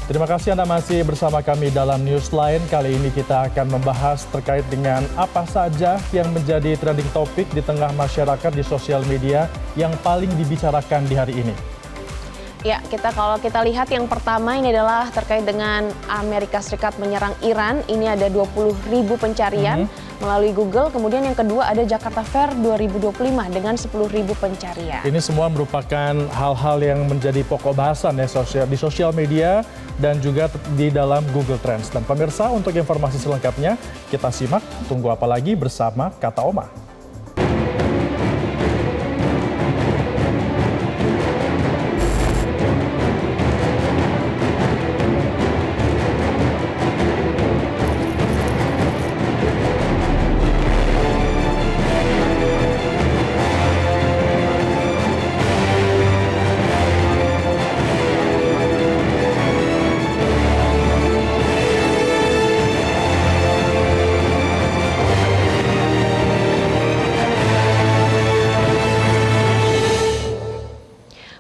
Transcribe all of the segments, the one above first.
Terima kasih Anda masih bersama kami dalam Newsline. Kali ini kita akan membahas terkait dengan apa saja yang menjadi trending topik di tengah masyarakat di sosial media yang paling dibicarakan di hari ini. Ya, kalau kita lihat yang pertama ini adalah terkait dengan Amerika Serikat menyerang Iran. Ini ada 20.000 pencarian melalui Google. Kemudian yang kedua ada Jakarta Fair 2025 dengan 10.000 pencarian. Ini semua merupakan hal-hal yang menjadi pokok bahasan ya di sosial media dan juga di dalam Google Trends. Dan pemirsa, untuk informasi selengkapnya kita simak. Tunggu apa lagi bersama Kata Oma.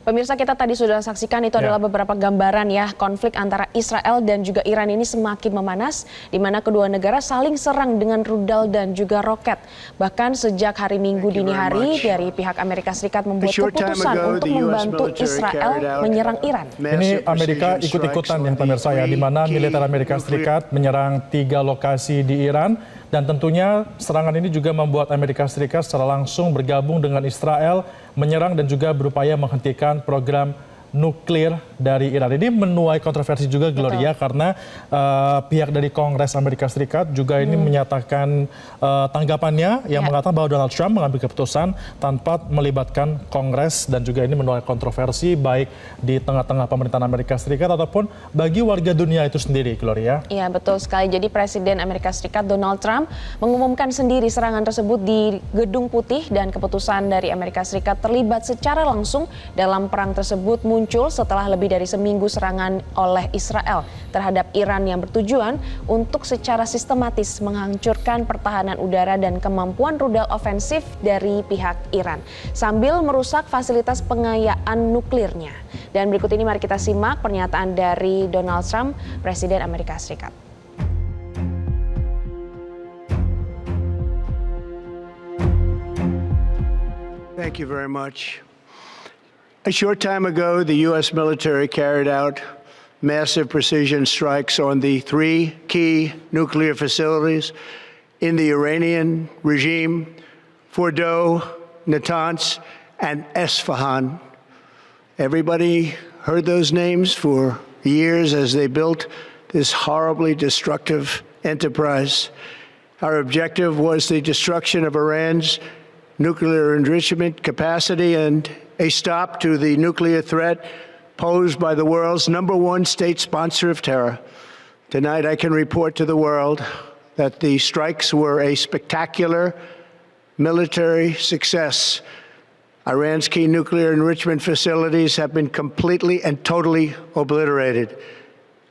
Pemirsa, kita tadi sudah saksikan itu adalah beberapa gambaran ya konflik antara Israel dan juga Iran ini semakin memanas, di mana kedua negara saling serang dengan rudal dan juga roket. Bahkan sejak hari Minggu dini hari dari pihak Amerika Serikat membuat keputusan untuk membantu Israel menyerang Iran. Ini Amerika ikut-ikutan ya pemirsa ya, di mana militer Amerika Serikat menyerang 3 lokasi di Iran. Dan tentunya serangan ini juga membuat Amerika Serikat secara langsung bergabung dengan Israel, menyerang dan juga berupaya menghentikan program nuklir dari Iran. Ini menuai kontroversi juga, Gloria, karena pihak dari Kongres Amerika Serikat juga ini menyatakan tanggapannya yang mengatakan bahwa Donald Trump mengambil keputusan tanpa melibatkan Kongres, dan juga ini menuai kontroversi baik di tengah-tengah pemerintahan Amerika Serikat ataupun bagi warga dunia itu sendiri, Gloria. Iya, betul sekali. Jadi Presiden Amerika Serikat Donald Trump mengumumkan sendiri serangan tersebut di Gedung Putih, dan keputusan dari Amerika Serikat terlibat secara langsung dalam perang tersebut muncul setelah lebih dari seminggu serangan oleh Israel terhadap Iran yang bertujuan untuk secara sistematis menghancurkan pertahanan udara dan kemampuan rudal ofensif dari pihak Iran sambil merusak fasilitas pengayaan nuklirnya. Dan berikut ini mari kita simak pernyataan dari Donald Trump, Presiden Amerika Serikat. Thank you very much. A short time ago, the U.S. military carried out massive precision strikes on the 3 key nuclear facilities in the Iranian regime: Fordow, Natanz, and Esfahan. Everybody heard those names for years as they built this horribly destructive enterprise. Our objective was the destruction of Iran's nuclear enrichment capacity and a stop to the nuclear threat posed by the world's #1 state sponsor of terror. Tonight, I can report to the world that the strikes were a spectacular military success. Iran's key nuclear enrichment facilities have been completely and totally obliterated.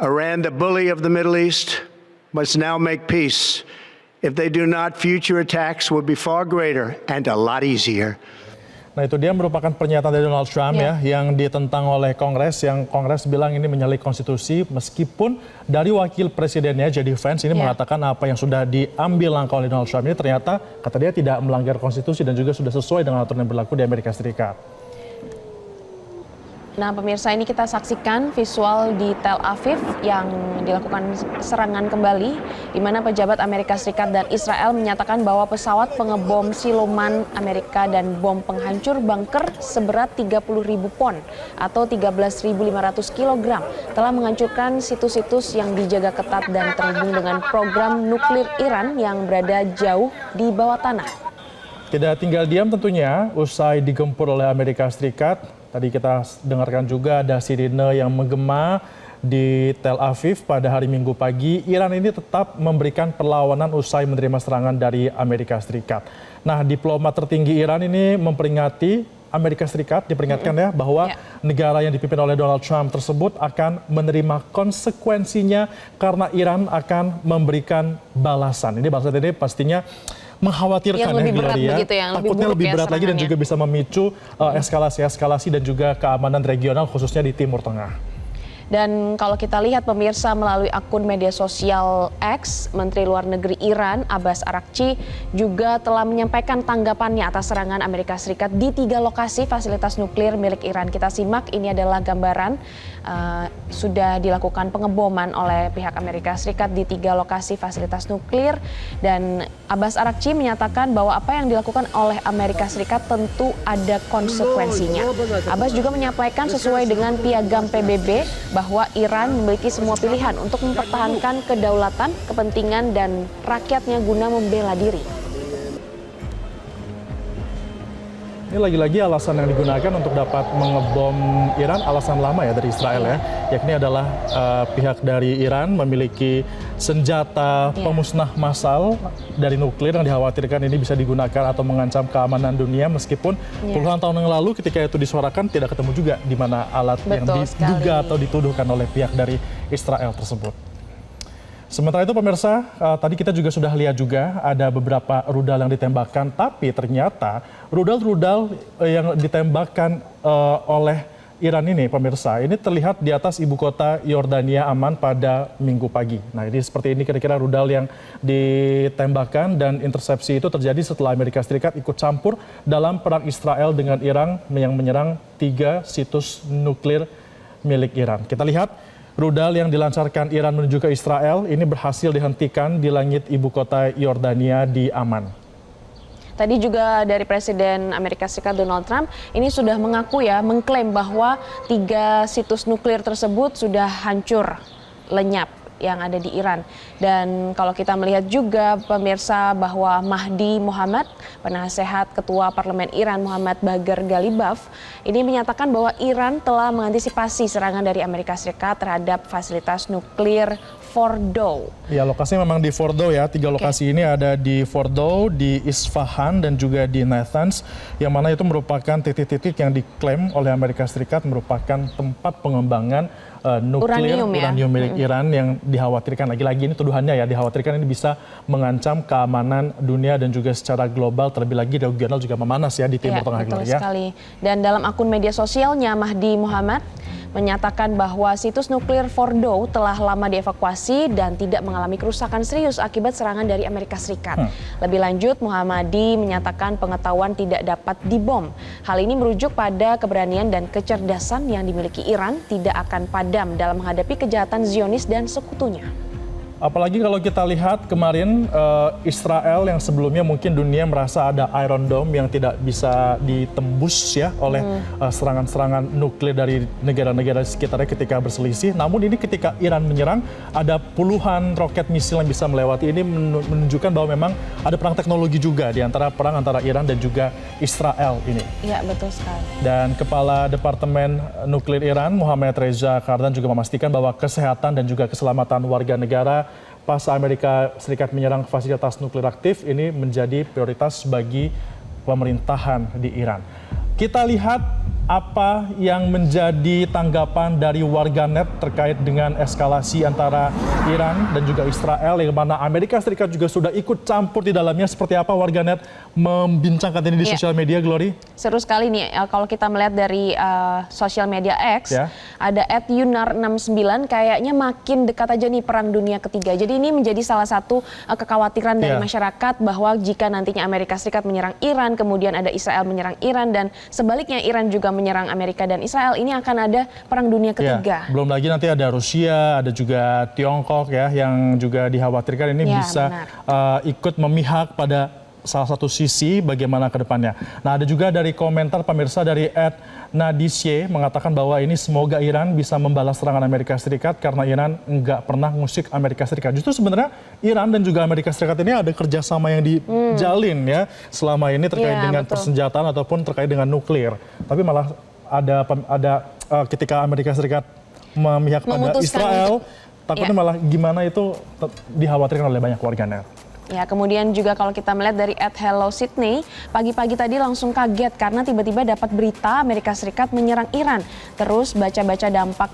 Iran, the bully of the Middle East, must now make peace. If they do not, future attacks will be far greater and a lot easier. Nah, itu dia merupakan pernyataan dari Donald Trump ya, yang ditentang oleh Kongres, yang Kongres bilang ini menyalahi konstitusi, meskipun dari wakil presidennya J.D. Vance ini mengatakan apa yang sudah diambil langkah oleh Donald Trump ini ternyata kata dia tidak melanggar konstitusi dan juga sudah sesuai dengan aturan yang berlaku di Amerika Serikat. Nah, pemirsa, ini kita saksikan visual di Tel Aviv yang dilakukan serangan kembali, di mana pejabat Amerika Serikat dan Israel menyatakan bahwa pesawat pengebom siluman Amerika dan bom penghancur bunker seberat 30.000 pon atau 13.500 kg telah menghancurkan situs-situs yang dijaga ketat dan terhubung dengan program nuklir Iran yang berada jauh di bawah tanah. Tidak tinggal diam tentunya usai digempur oleh Amerika Serikat. Tadi kita dengarkan juga ada sirine yang menggema di Tel Aviv pada hari Minggu pagi. Iran ini tetap memberikan perlawanan usai menerima serangan dari Amerika Serikat. Nah, diplomat tertinggi Iran ini memperingati Amerika Serikat, diperingatkan ya bahwa negara yang dipimpin oleh Donald Trump tersebut akan menerima konsekuensinya karena Iran akan memberikan balasan. Ini balasan ini pastinya mengkhawatirkan yang lebih berat begitu, yang takutnya lebih berat lagi dan juga bisa memicu eskalasi-eskalasi dan juga keamanan regional khususnya di Timur Tengah. Dan kalau kita lihat pemirsa melalui akun media sosial X, Menteri Luar Negeri Iran Abbas Araghchi juga telah menyampaikan tanggapannya atas serangan Amerika Serikat di 3 lokasi fasilitas nuklir milik Iran. Kita simak, ini adalah gambaran sudah dilakukan pengeboman oleh pihak Amerika Serikat di 3 lokasi fasilitas nuklir, dan Abbas Araghchi menyatakan bahwa apa yang dilakukan oleh Amerika Serikat tentu ada konsekuensinya. Abbas juga menyampaikan sesuai dengan piagam PBB bahwa Iran memiliki semua pilihan untuk mempertahankan kedaulatan, kepentingan, dan rakyatnya guna membela diri. Ini lagi-lagi alasan yang digunakan untuk dapat mengebom Iran, alasan lama ya dari Israel ya, yakni adalah pihak dari Iran memiliki senjata pemusnah massal dari nuklir yang dikhawatirkan ini bisa digunakan atau mengancam keamanan dunia, meskipun puluhan tahun yang lalu ketika itu disuarakan tidak ketemu juga di mana alat yang diduga atau dituduhkan oleh pihak dari Israel tersebut. Sementara itu pemirsa, tadi kita juga sudah lihat juga ada beberapa rudal yang ditembakkan, tapi ternyata rudal-rudal yang ditembakkan oleh Iran ini pemirsa, ini terlihat di atas ibu kota Yordania Amman pada Minggu pagi. Nah, ini seperti ini kira-kira rudal yang ditembakkan, dan intersepsi itu terjadi setelah Amerika Serikat ikut campur dalam perang Israel dengan Iran yang menyerang 3 situs nuklir milik Iran. Kita lihat rudal yang dilancarkan Iran menuju ke Israel ini berhasil dihentikan di langit ibu kota Yordania di Amman. Tadi juga dari Presiden Amerika Serikat Donald Trump ini sudah mengaku mengklaim bahwa 3 situs nuklir tersebut sudah hancur, lenyap yang ada di Iran. Dan kalau kita melihat juga pemirsa bahwa Mahdi Mohamad, penasehat Ketua Parlemen Iran Muhammad Bagher Ghalibaf, ini menyatakan bahwa Iran telah mengantisipasi serangan dari Amerika Serikat terhadap fasilitas nuklir Fordow. Ya, lokasinya memang di Fordow ya. 3 lokasi ini ada di Fordow, di Isfahan, dan juga di Natanz, yang mana itu merupakan titik-titik yang diklaim oleh Amerika Serikat merupakan tempat pengembangan nuklir uranium milik Iran yang dikhawatirkan, lagi-lagi ini tuduhannya ya, dikhawatirkan ini bisa mengancam keamanan dunia dan juga secara global, terlebih lagi regional juga memanas ya di Timur Tengah. Betul sekali. Dan dalam akun media sosialnya, Mahdi Mohamad menyatakan bahwa situs nuklir Fordow telah lama dievakuasi dan tidak mengalami kerusakan serius akibat serangan dari Amerika Serikat. Lebih lanjut, Muhammadi menyatakan pengetahuan tidak dapat dibom. Hal ini merujuk pada keberanian dan kecerdasan yang dimiliki Iran tidak akan padam dalam menghadapi kejahatan Zionis dan sekutunya. Apalagi kalau kita lihat kemarin Israel yang sebelumnya mungkin dunia merasa ada Iron Dome yang tidak bisa ditembus ya oleh serangan-serangan nuklir dari negara-negara sekitarnya ketika berselisih. Namun ini ketika Iran menyerang, ada puluhan roket misil yang bisa melewati. Ini menunjukkan bahwa memang ada perang teknologi juga di antara perang antara Iran dan juga Israel ini. Iya, betul sekali. Dan Kepala Departemen Nuklir Iran Mohammad Reza Kardan juga memastikan bahwa kesehatan dan juga keselamatan warga negara pas Amerika Serikat menyerang fasilitas nuklir aktif ini menjadi prioritas bagi pemerintahan di Iran. Kita lihat apa yang menjadi tanggapan dari warganet terkait dengan eskalasi antara Iran dan juga Israel, yang mana Amerika Serikat juga sudah ikut campur di dalamnya. Seperti apa warganet membincangkan ini di sosial media, Glory? Seru sekali nih, kalau kita melihat dari sosial media X, ada @yunar69, kayaknya makin dekat aja nih perang dunia ketiga. Jadi ini menjadi salah satu kekhawatiran dari masyarakat bahwa jika nantinya Amerika Serikat menyerang Iran, kemudian ada Israel menyerang Iran, dan sebaliknya Iran juga menyerang Amerika dan Israel, ini akan ada perang dunia ketiga. Belum lagi nanti ada Rusia, ada juga Tiongkok ya, yang juga dikhawatirkan ini bisa ikut memihak pada salah satu sisi bagaimana ke depannya. Nah, ada juga dari komentar pemirsa dari @nadisye mengatakan bahwa ini semoga Iran bisa membalas serangan Amerika Serikat karena Iran nggak pernah ngusik Amerika Serikat. Justru sebenarnya Iran dan juga Amerika Serikat ini ada kerjasama yang dijalin ya selama ini terkait dengan persenjataan ataupun terkait dengan nuklir. Tapi malah ada ketika Amerika Serikat memihak pada Israel, takutnya malah gimana itu dikhawatirkan oleh banyak warganet. Ya, kemudian juga kalau kita melihat dari @HelloSydney, pagi-pagi tadi langsung kaget karena tiba-tiba dapat berita Amerika Serikat menyerang Iran. Terus baca-baca dampak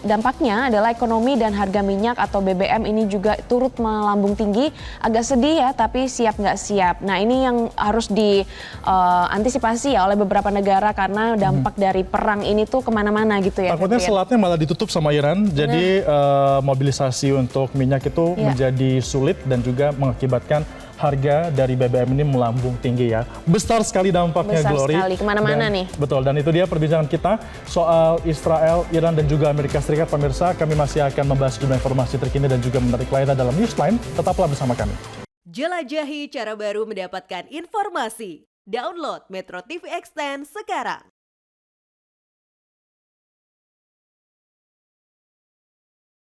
dampaknya adalah ekonomi dan harga minyak atau BBM ini juga turut melambung tinggi. Agak sedih ya, tapi siap nggak siap. Nah ini yang harus diantisipasi ya oleh beberapa negara karena dampak dari perang ini tuh kemana-mana gitu ya. Takutnya Febri ya. selatnya malah ditutup sama Iran, jadi mobilisasi untuk minyak itu menjadi sulit dan juga mengakibatkan harga dari BBM ini melambung tinggi ya. Besar sekali dampaknya, Besar Glory. sekali, kemana-mana Dan- nih. Betul, dan itu dia perbincangan kita soal Israel, Iran, dan juga Amerika Serikat. Pemirsa, kami masih akan membahas sejumlah informasi terkini dan juga menarik lainnya dalam Newsline. Tetaplah bersama kami. Jelajahi cara baru mendapatkan informasi. Download Metro TV Extend sekarang.